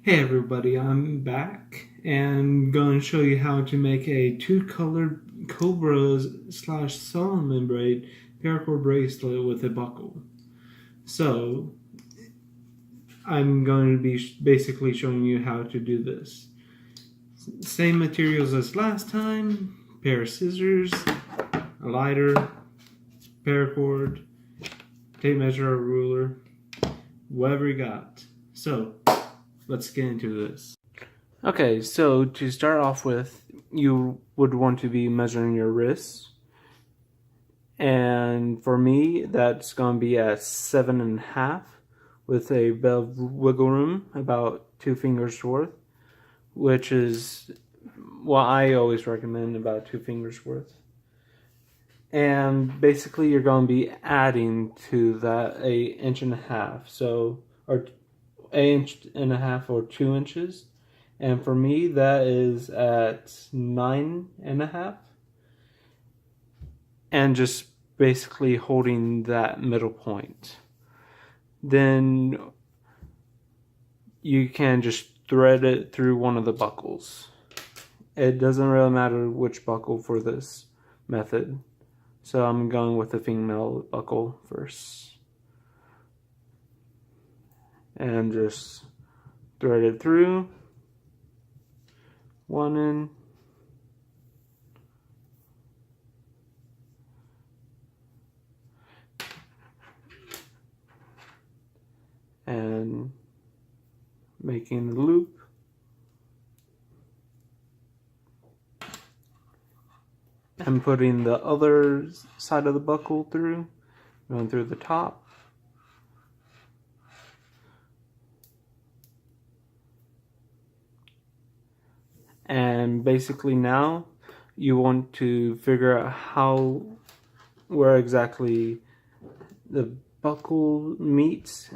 Hey everybody, I'm back and going to show you how to make a two-colored Cobra / Solomon braid paracord bracelet with a buckle. So, I'm going to be basically showing you how to do this. Same materials as last time, pair of scissors, a lighter, paracord, tape measure or ruler, whatever you got. So, let's get into this. Okay, so to start off with, you would want to be measuring your wrists. And for me, that's going to be at 7.5 with a bit of wiggle room, about 2 fingers worth, which is what I always recommend, about 2 fingers worth. And basically, you're going to be adding to that 1.5 inches, so or 1.5 inches or 2 inches. And for me, that is at 9.5. And just basically holding that middle point. Then you can just thread it through one of the buckles. It doesn't really matter which buckle for this method. So I'm going with the female buckle first. And just thread it through. One in. And making the loop. And putting the other side of the buckle through. Going through the top. And basically now you want to figure out where exactly the buckle meets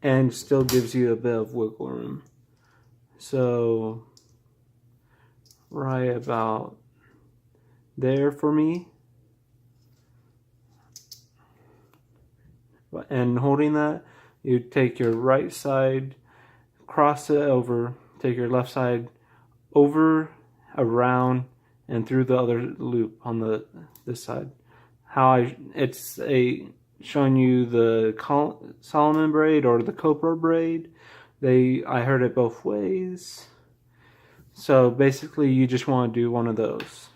and still gives you a bit of wiggle room. So right about there for me. And holding that, you take your right side, cross it over, take your left side over, around, and through the other loop on this side. It's showing you the Solomon braid or the Cobra braid. I heard it both ways. So basically, you just want to do one of those,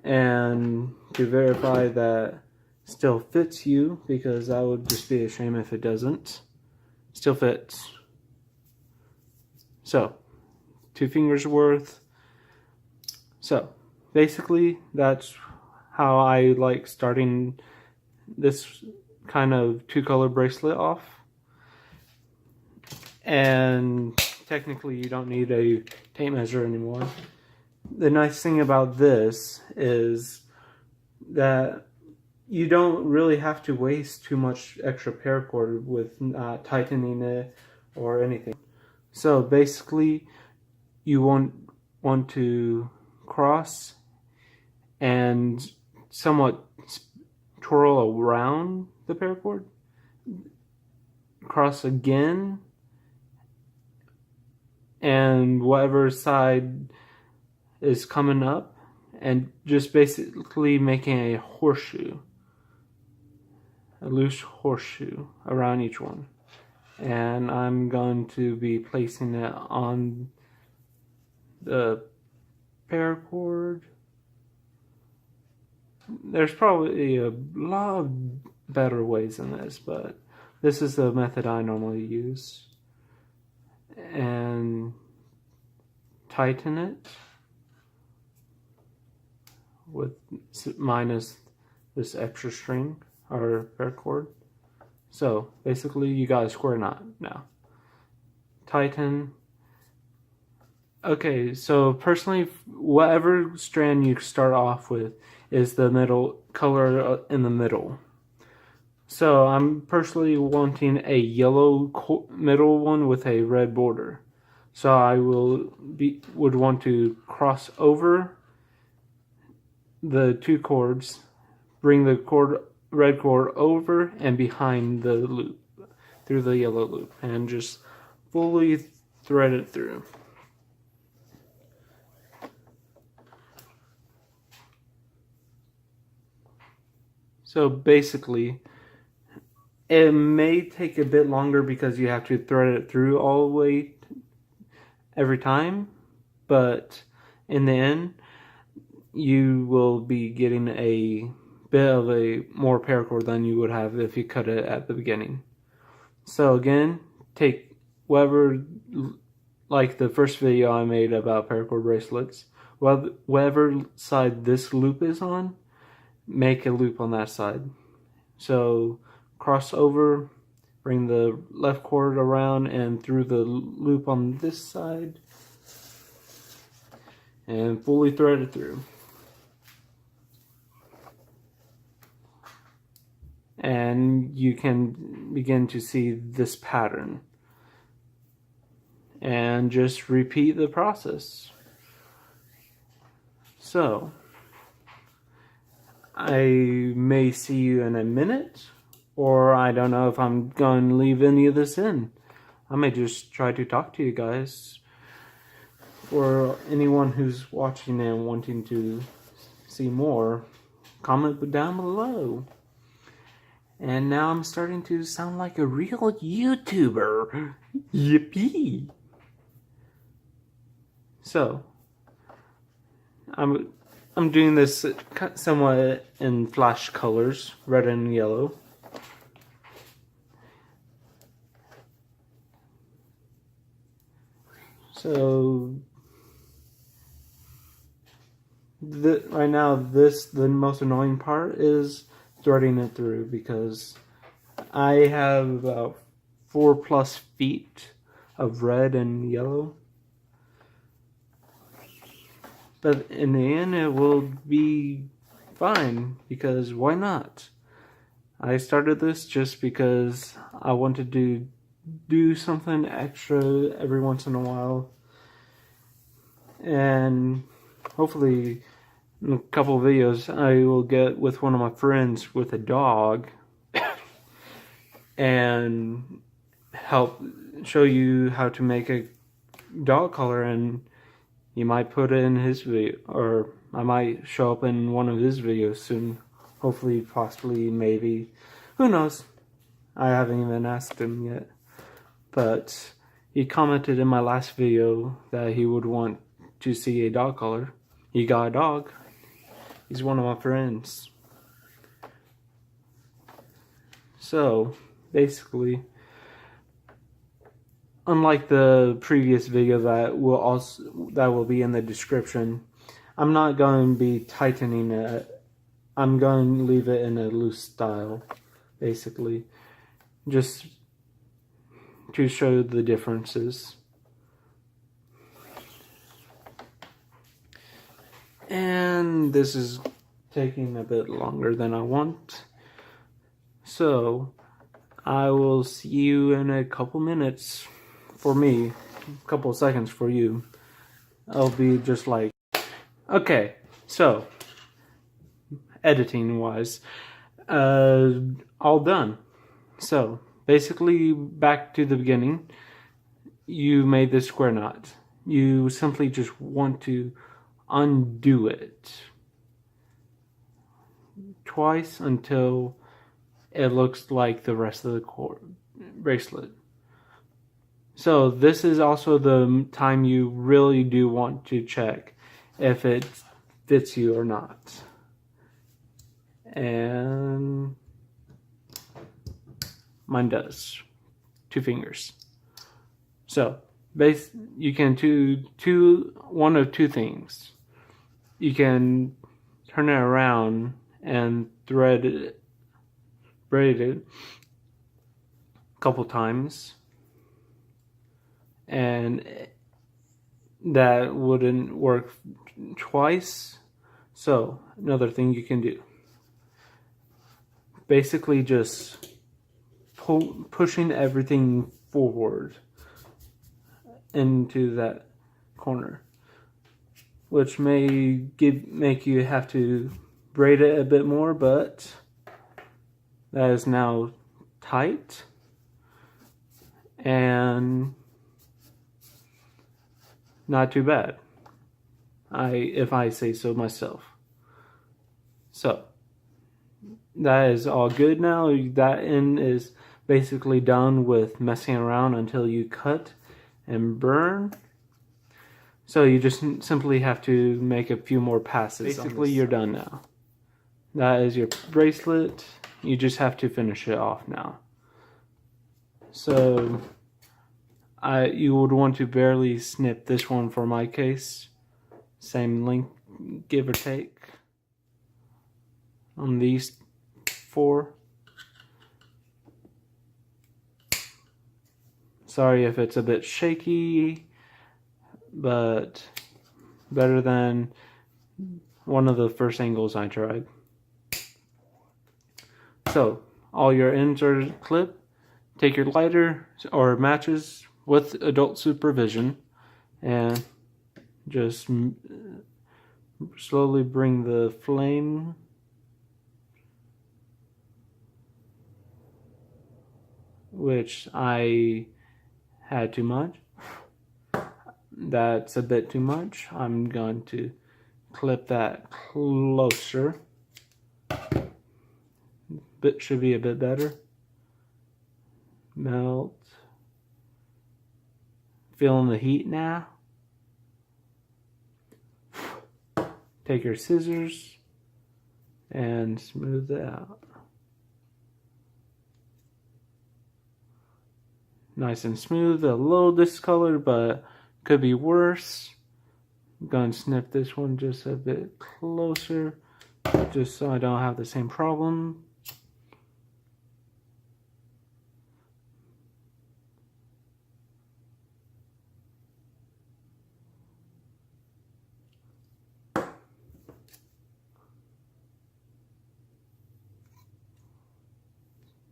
and to verify that still fits you, because that would just be a shame if it doesn't. Still fits. So 2 fingers worth. So basically, that's how I like starting this kind of 2-color bracelet off. And technically, you don't need a tape measure anymore. The nice thing about this is that you don't really have to waste too much extra paracord with not tightening it or anything. So basically, you want to cross and somewhat twirl around the paracord, cross again, and whatever side is coming up, and just basically making a horseshoe, a loose horseshoe around each one. And I'm going to be placing it on the paracord. There's probably a lot of better ways than this, but this is the method I normally use. And tighten it with minus this extra string or paracord. So basically, you got a square knot now. Tighten. Okay, so personally, whatever strand you start off with is the middle color in the middle. So I'm personally wanting a yellow middle one with a red border. So I would want to cross over the 2 cords, bring the red cord over and behind the loop, through the yellow loop, and just fully thread it through. So basically, it may take a bit longer because you have to thread it through all the way every time, but in the end, you will be getting a bit of a more paracord than you would have if you cut it at the beginning. So again, take whatever, like the first video I made about paracord bracelets, whatever side this loop is on, make a loop on that side. So cross over, bring the left cord around and through the loop on this side, and fully thread it through. And you can begin to see this pattern. And just repeat the process. So, I may see you in a minute, or I don't know if I'm going to leave any of this in. I may just try to talk to you guys. For anyone who's watching and wanting to see more, comment down below. And now I'm starting to sound like a real YouTuber. Yippee! So, I'm doing this somewhat in flash colors, red and yellow. So, right now, the most annoying part is threading it through, because I have about 4+ feet of red and yellow. But in the end, it will be fine, because why not? I started this just because I wanted to do something extra every once in a while. And hopefully in a couple of videos I will get with one of my friends with a dog and help show you how to make a dog collar, and you might put it in his video, or I might show up in one of his videos soon. Hopefully, possibly, maybe. Who knows? I haven't even asked him yet. But he commented in my last video that he would want to see a dog collar. He got a dog. He's one of my friends. So, basically, unlike the previous video that will be in the description, I'm not going to be tightening it. I'm going to leave it in a loose style, basically, just to show the differences. And this is taking a bit longer than I want. So, I will see you in a couple minutes for me, a couple seconds for you. I'll be just like, okay, so, editing wise, all done. So, basically, back to the beginning, you made this square knot. You simply just want to undo it twice until it looks like the rest of the bracelet. So this is also the time you really do want to check if it fits you or not. And mine does. 2 fingers. So you can do one of two things. You can turn it around and braid it a couple times, and that wouldn't work twice. So another thing you can do, basically just pushing everything forward into that corner, which may make you have to braid it a bit more, but that is now tight. And not too bad, if I say so myself. So that is all good now. That end is basically done with messing around until you cut and burn. So you just simply have to make a few more passes. Basically, you're done now. That is your bracelet. You just have to finish it off now. So you would want to barely snip this one for my case. Same length, give or take, on these 4. Sorry if it's a bit shaky, but better than one of the first angles I tried. So all your ends are clipped. Take your lighter or matches with adult supervision and just slowly bring the flame which I had too much. That's a bit too much. I'm going to clip that closer. Bit should be a bit better. Melt. Feeling the heat now. Take your scissors and smooth it out. Nice and smooth, a little discolored, but could be worse. I'm going to snip this one just a bit closer, just so I don't have the same problem.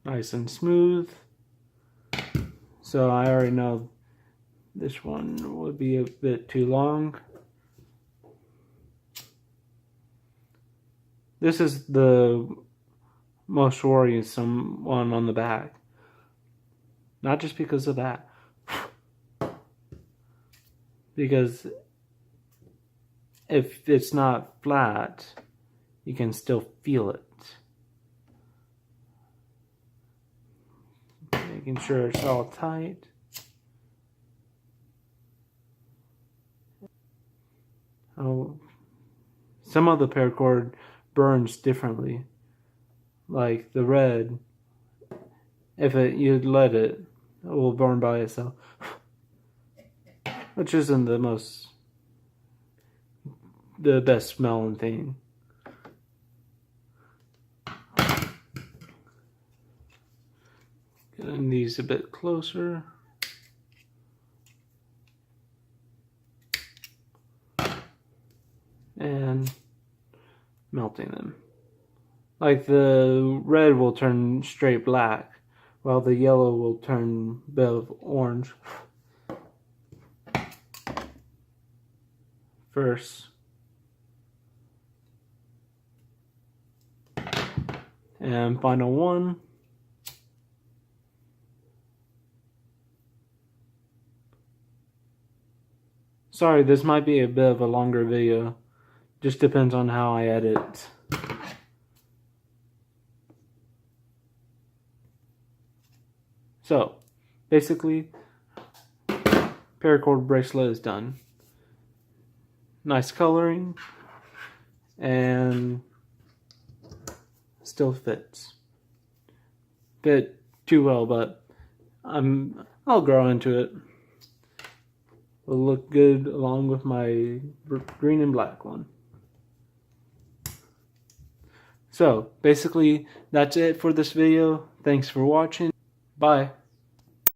Nice and smooth. So I already know this one would be a bit too long. This is the most worrisome one on the back. Not just because of that. Because if it's not flat, you can still feel it. Making sure it's all tight. Oh, some of the paracord burns differently. Like the red, if you'd let it will burn by itself. Which isn't the best smelling thing. Getting these a bit closer. And melting them. Like the red will turn straight black, while the yellow will turn a bit of orange. First. And final one. Sorry, this might be a bit of a longer video. Just depends on how I edit. So, basically, paracord bracelet is done. Nice coloring, and still fits. Fit too well, but I'll grow into it. Will look good along with my green and black one. So, basically, that's it for this video. Thanks for watching. Bye.